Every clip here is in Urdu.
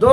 2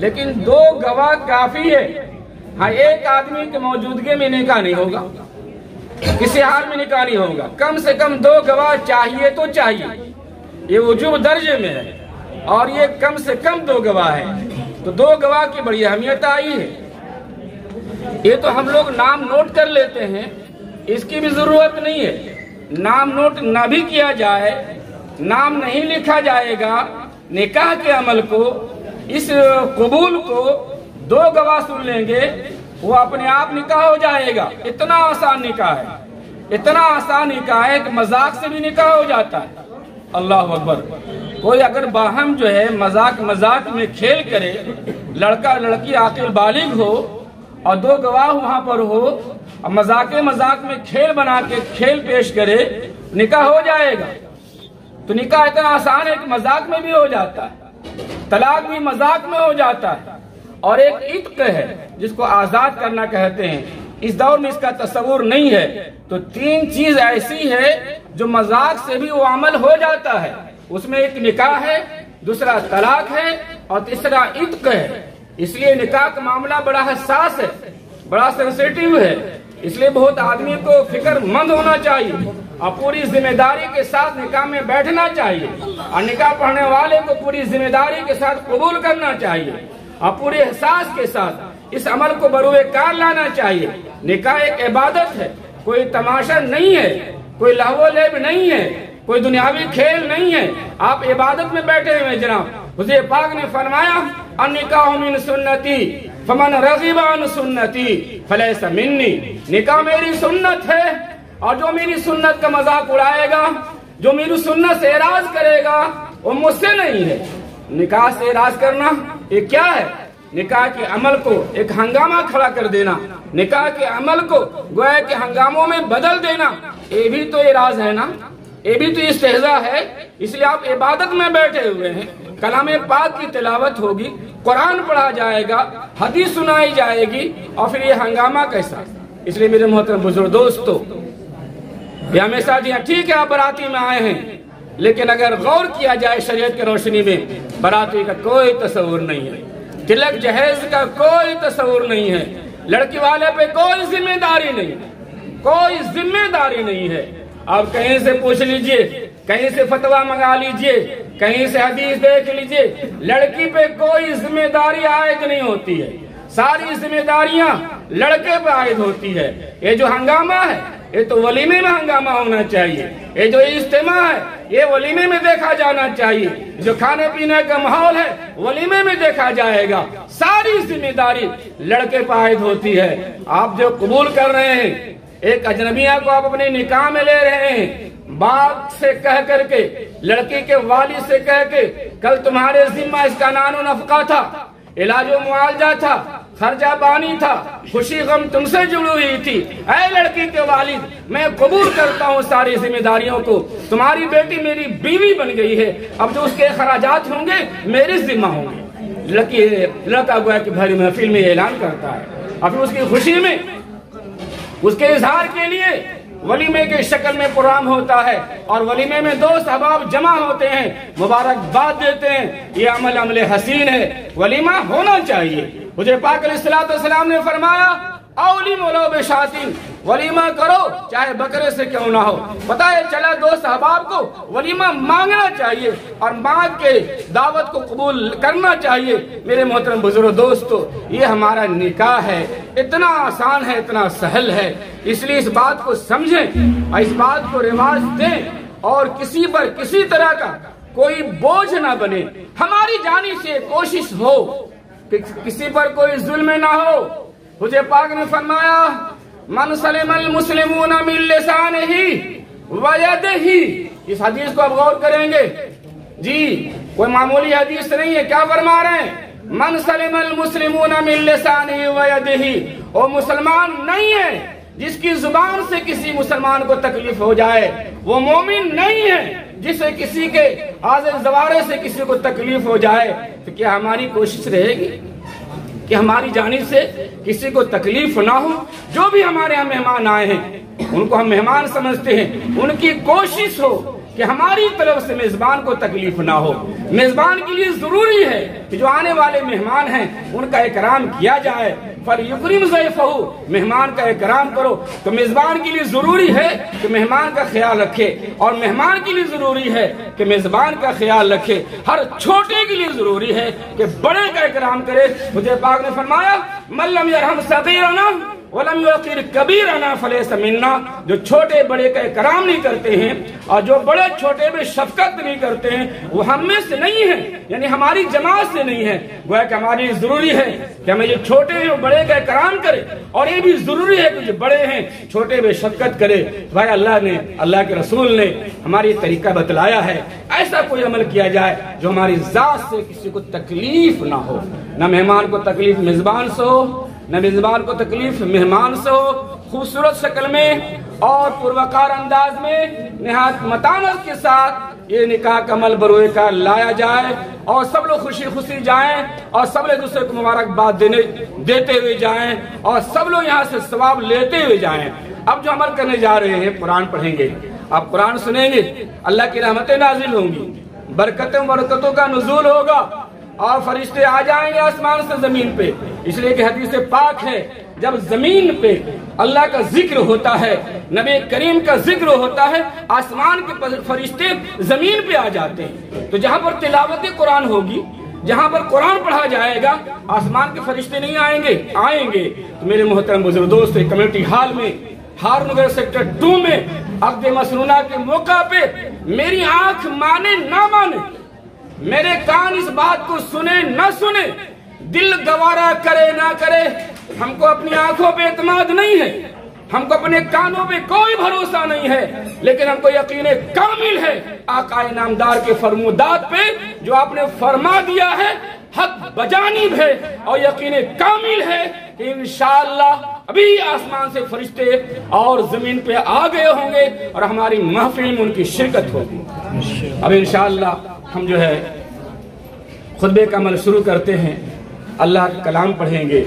لیکن 2 گواہ کافی ہے. ہاں ایک آدمی کی موجودگی میں نکاح نہیں ہوگا, کسی حال میں نکاح نہیں ہوگا, کم سے کم 2 گواہ چاہیے تو چاہیے. یہ وجوب درجے میں ہے اور یہ کم سے کم 2 گواہ ہے. تو 2 گواہ کی بڑی اہمیت آئی ہے. یہ تو ہم لوگ نام نوٹ کر لیتے ہیں, اس کی بھی ضرورت نہیں ہے. نام نوٹ نہ بھی کیا جائے, نام نہیں لکھا جائے گا, نکاح کے عمل کو, اس قبول کو 2 گواہ سن لیں گے, وہ اپنے آپ نکاح ہو جائے گا. اتنا آسان نکاح ہے, اتنا آسان نکاح ہے کہ مذاق سے بھی نکاح ہو جاتا ہے. اللہ اکبر. کوئی اگر باہم جو ہے مذاق میں کھیل کرے, لڑکا لڑکی عاقل بالغ ہو اور 2 گواہ وہاں پر ہو اور مذاق میں کھیل بنا کے کھیل پیش کرے, نکاح ہو جائے گا. تو نکاح اتنا آسان ہے کہ مذاق میں بھی ہو جاتا ہے, طلاق بھی مذاق میں ہو جاتا ہے. اور ایک عتق ہے جس کو آزاد کرنا کہتے ہیں, اس دور میں اس کا تصور نہیں ہے. تو 3 چیز ایسی ہے جو مذاق سے بھی وہ عمل ہو جاتا ہے. اس میں ایک نکاح ہے, دوسرا طلاق ہے اور تیسرا عتق ہے. اس لیے نکاح کا معاملہ بڑا حساس ہے, بڑا سینسیٹیو ہے. اس لیے بہت آدمی کو فکر مند ہونا چاہیے اور پوری ذمہ داری کے ساتھ نکاح میں بیٹھنا چاہیے, اور نکاح پڑھنے والے کو پوری ذمہ داری کے ساتھ قبول کرنا چاہیے اور پورے احساس کے ساتھ اس عمل کو بروئے کار لانا چاہیے. نکاح ایک عبادت ہے, کوئی تماشا نہیں ہے, کوئی لہو و لعب نہیں ہے, کوئی دنیاوی کھیل نہیں ہے. آپ عبادت میں بیٹھے ہوئے جناب. حضور پاک نے فرمایا النکاح من سنتی فمن رغب عن سنتی فلیس منی. نکاح میری سنت ہے اور جو میری سنت کا مذاق اڑائے گا, جو میری سنت سے اعراض کرے گا, وہ مجھ سے نہیں ہے. نکاح سے اعراض کرنا یہ کیا ہے؟ نکاح کے عمل کو ایک ہنگامہ کھڑا کر دینا, نکاح کے عمل کو گویا کہ ہنگاموں میں بدل دینا, یہ بھی تو اعراض ہے نا, یہ بھی تو استہزاء ہے. اس لیے آپ عبادت میں بیٹھے ہوئے ہیں, کلام پاک کی تلاوت ہوگی, قرآن پڑھا جائے گا, حدیث سنائی جائے گی, اور پھر یہ ہنگامہ کیسا؟ اس لیے میرے محترم بزرگ دوستو, یہ ہمیشہ دیا ٹھیک ہے آپ براتی میں آئے ہیں, لیکن اگر غور کیا جائے شریعت کی روشنی میں, براتی کا کوئی تصور نہیں ہے, تلک جہیز کا کوئی تصور نہیں ہے, لڑکی والے پہ کوئی ذمہ داری نہیں, کوئی ذمہ داری نہیں ہے. آپ کہیں سے پوچھ لیجئے, کہیں سے فتویٰ منگا لیجئے, کہیں سے حدیث دیکھ لیجئے, لڑکی پہ کوئی ذمہ داری عائد نہیں ہوتی ہے. ساری ذمہ داریاں لڑکے پہ عائد ہوتی ہے. یہ جو ہنگامہ ہے یہ تو ولیمے میں ہنگامہ ہونا چاہیے, یہ جو اجتماع ہے یہ ولیمے میں دیکھا جانا چاہیے, جو کھانے پینے کا ماحول ہے ولیمے میں دیکھا جائے گا. ساری ذمہ داری لڑکے پہ عائد ہوتی ہے. آپ جو قبول کر رہے ہیں, ایک اجنبیہ کو آپ اپنے نکاح میں لے رہے ہیں, باپ سے کہہ کر کے, لڑکی کے والد سے کہہ کے, کل تمہارے ذمہ اس کا نان و نفقہ تھا, علاج و معالجہ تھا, خرچہ پانی تھا, خوشی غم تم سے جڑی ہوئی تھی. اے لڑکی کے والد, میں قبول کرتا ہوں ساری ذمہ داریوں کو, تمہاری بیٹی میری بیوی بن گئی ہے, اب جو اس کے اخراجات ہوں گے میرے ذمہ ہوں گے. لڑکا گویا کہ بھری محفل میں اعلان کرتا ہے, اور پھر اس کی خوشی میں, اس کے اظہار کے لیے ولیمے کے شکل میں پروگرام ہوتا ہے, اور ولیمے میں دوست احباب جمع ہوتے ہیں, مبارکباد دیتے ہیں. یہ عمل حسین ہے, ولیمہ ہونا چاہیے. حضور پاک علیہ السلام نے فرمایا اولیم ولو بشاتین, ولیمہ کرو چاہے بکرے سے کیوں نہ ہو. پتہ ہے چلا دوست احباب کو ولیمہ مانگنا چاہیے اور مانگ کے دعوت کو قبول کرنا چاہیے. میرے محترم بزرگ دوستو, یہ ہمارا نکاح ہے, اتنا آسان ہے, اتنا سہل ہے. اس لیے اس بات کو سمجھیں اور اس بات کو رواج دیں, اور کسی پر کسی طرح کا کوئی بوجھ نہ بنے. ہماری جانب سے کوشش ہو کہ کسی پر کوئی ظلم نہ ہو. حضور پاک نے فرمایا من سلم المسلمون من لسانہ ویدہ. اس حدیث کو آپ غور کریں گے جی, کوئی معمولی حدیث نہیں ہے. کیا فرما رہے ہیں؟ من سلم المسلمون من لسانہ ویدہ. وہ مسلمان نہیں ہے جس کی زبان سے کسی مسلمان کو تکلیف ہو جائے, وہ مومن نہیں ہے جسے کسی کے آزر زوارے سے کسی کو تکلیف ہو جائے. تو کیا ہماری کوشش رہے گی کہ ہماری جانب سے کسی کو تکلیف نہ ہو؟ جو بھی ہمارے ہاں مہمان آئے ہیں ان کو ہم مہمان سمجھتے ہیں, ان کی کوشش ہو کہ ہماری طرف سے میزبان کو تکلیف نہ ہو۔ میزبان کے لیے ضروری ہے کہ جو آنے والے مہمان ہیں ان کا اکرام کیا جائے۔ فَلْيُكْرِمْ ضَيْفَهُ، مہمان کا اکرام کرو۔ تو میزبان کے لیے ضروری ہے کہ مہمان کا خیال رکھے، اور مہمان کے لیے ضروری ہے کہ میزبان کا خیال رکھے۔ ہر چھوٹے کے لیے ضروری ہے کہ بڑے کا اکرام کرے۔ حضور پاک نے فرمایا مَن لَّمْ يَرْحَمْ صَغِيرَنَا وَلَمْ يُوَقِّرْ كَبِيرَنَا فَلَيْسَ مِنَّا، جو چھوٹے بڑے کا اکرام نہیں کرتے ہیں اور جو بڑے چھوٹے میں شفقت نہیں کرتے ہیں وہ ہم میں سے نہیں ہیں، یعنی ہماری جماعت سے نہیں ہے۔ گویا کہ ہماری ضروری ہے کہ ہمیں جو چھوٹے ہیں وہ بڑے کا اکرام کرے، اور یہ بھی ضروری ہے کہ جو بڑے ہیں چھوٹے میں شفقت کرے۔ بھائی اللہ نے، اللہ کے رسول نے ہماری طریقہ بتلایا ہے، ایسا کوئی عمل کیا جائے جو ہماری ذات سے کسی کو تکلیف نہ ہو۔ نہ مہمان کو تکلیف میزبان سے ہو، نہ میزبان کو تکلیف مہمان سے ہو۔ خوبصورت شکل میں اور پروقار انداز میں نہایت متانت کے ساتھ یہ نکاح کا عمل بروئے کا لایا جائے، اور سب لوگ خوشی خوشی جائیں، اور سب ایک دوسرے کو مبارکباد دیتے ہوئے جائیں، اور سب لوگ یہاں سے ثواب لیتے ہوئے جائیں۔ اب جو عمل کرنے جا رہے ہیں، قرآن پڑھیں گے، آپ قرآن سنیں گے، اللہ کی رحمتیں نازل ہوں گی، برکتوں کا نزول ہوگا، اور فرشتے آ جائیں گے آسمان سے زمین پہ۔ اس لیے کہ حدیث پاک ہے جب زمین پہ اللہ کا ذکر ہوتا ہے، نبی کریم کا ذکر ہوتا ہے، آسمان کے فرشتے زمین پہ آ جاتے ہیں۔ تو جہاں پر تلاوت قرآن ہوگی، جہاں پر قرآن پڑھا جائے گا، آسمان کے فرشتے نہیں آئیں گے۔ تو میرے محترم بزرگ دوست، کمیونٹی ہال میں ہارون نگر سیکٹر 2 میں عقد مسنونہ کے موقع پہ میری آنکھ مانے نہ مانے، میرے کان اس بات کو سنے نہ سنے، دل گوارا کرے نہ کرے، ہم کو اپنی آنکھوں پہ اعتماد نہیں ہے، ہم کو اپنے کانوں پہ کوئی بھروسہ نہیں ہے، لیکن ہم کو یقین کامل ہے آقا نامدار کے فرمودات پہ، جو آپ نے فرما دیا ہے حق بجانب ہے، اور یقین کامل ہے کہ انشاءاللہ ابھی آسمان سے فرشتے اور زمین پہ آ گئے ہوں گے، اور ہماری محفل میں ان کی شرکت ہوگی۔ اب انشاءاللہ ہم جو ہے خطبے کا عمل شروع کرتے ہیں۔ اللہ کا کلام پڑھیں گے،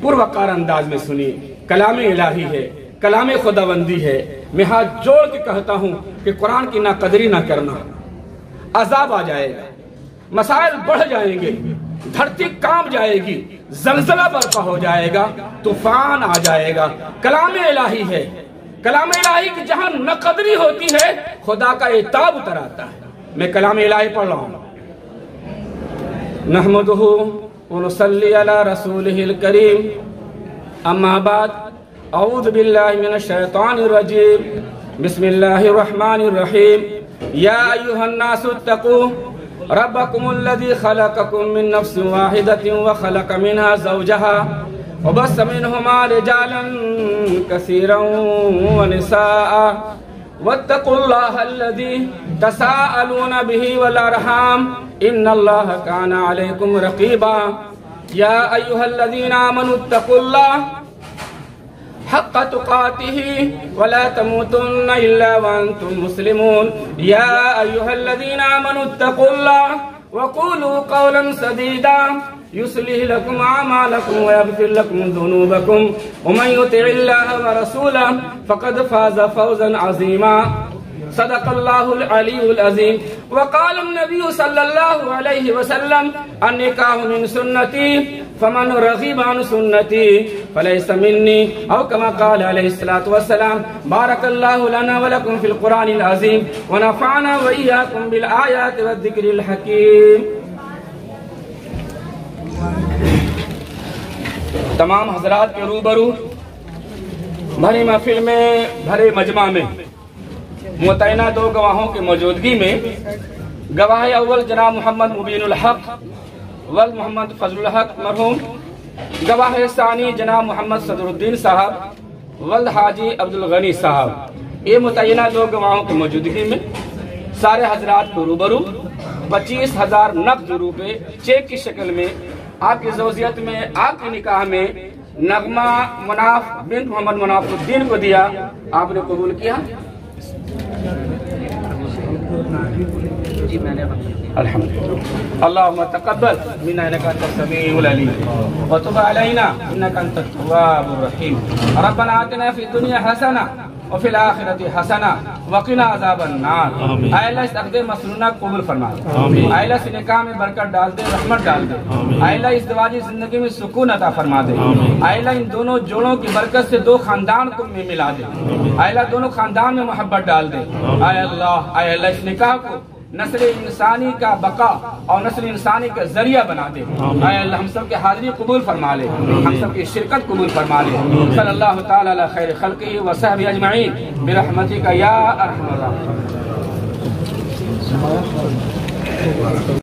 پروقار انداز میں سنیے، کلام الہی ہے، کلام خداوندی ہے۔ میں ہاتھ جوڑ کے کہتا ہوں کہ قرآن کی ناقدری نہ کرنا، عذاب آ جائے گا، مسائل بڑھ جائیں گے، دھرتی کانپ جائے گی، زلزلہ برپا ہو جائے گا، طوفان آ جائے گا۔ کلام الہی ہے، کلام الہی کی جہاں ناقدری ہوتی ہے خدا کا عتاب اتر آتا ہے۔ میں کلام الہی پڑھ رہا ہوں۔ نحمدہ ونصلی علی رسولہ الکریم، اما بعد، اعوذ باللہ من الشیطان الرجیم، بسم اللہ الرحمن الرحیم۔ یا ایہا الناس اتقوا ربکم الذی خلقکم من نفس واحدۃ وخلق منها زوجها وبث منهما رجالا کثیرا ونساء واتقوا الله الذي تساءلون به والارحام ان الله كان عليكم رقيبا يا ايها الذين امنوا اتقوا الله حق تقاته ولا تموتن الا وانتم مسلمون يا ايها الذين امنوا اتقوا الله وقولوا قولا سديدا يصلح لكم أعمالكم ويغفر لكم ذنوبكم ومن يطع الله ورسوله فقد فاز فوزا عظيما صدق الله العلي العظيم وقال النبي صلى الله عليه وسلم النكاح من سنتي فمن رغب عن سنتي فليس مني أو كما قال عليه الصلاة والسلام بارك الله لنا ولكم في القرآن العظيم ونفعنا وإياكم بالآيات والذكر الحكيم۔ تمام حضرات کے روبرو بھری محفل میں، بھرے مجمع میں متعینہ دو گواہوں کی موجودگی میں گواہ اول جناب محمد مبین الحق ول محمد فضل الحق مرحوم، گواہ ثانی جناب محمد صدر الدین صاحب ول حاجی عبدالغنی صاحب، یہ متعینہ دو گواہوں کی موجودگی میں سارے حضرات کو روبرو 25,000 نقد روپے چیک کی شکل میں آپ کی زوجیت میں، آپ کے نکاح میں نغمہ مناف بنت محمد مناف الدین کو دیا، آپ نے قبول کیا؟ الحمدللہ۔ اللہم تقبل منا انک انت السمیع العلیم وتب علینا انک انت التواب الرحیم۔ ربنا آتنا فی الدنیا حسنہ وفی الآخرۃ حسنہ وقنا عذاب النار۔ اے اللہ اس عقد مسنونہ قبول فرما دے، اے اللہ اس نکاح میں برکت ڈال دے، رحمت ڈال دے، اے اللہ اس ازدواجی زندگی میں سکون عطا فرما دے، اے اللہ ان دونوں جوڑوں کی برکت سے دو خاندان کو میں ملا دے، اے اللہ دونوں خاندان میں محبت ڈال دے، اے اللہ اس نکاح کو نسل انسانی کا بقا اور نسل انسانی کا ذریعہ بنا دے، اے اللہ ہم سب کے حاضری قبول فرما لے، ہم سب کی شرکت قبول فرما لے۔ صلی اللہ تعالی علی خیر خلقہ و صحبہ اجمعین برحمتک یا ارحم الراحمین۔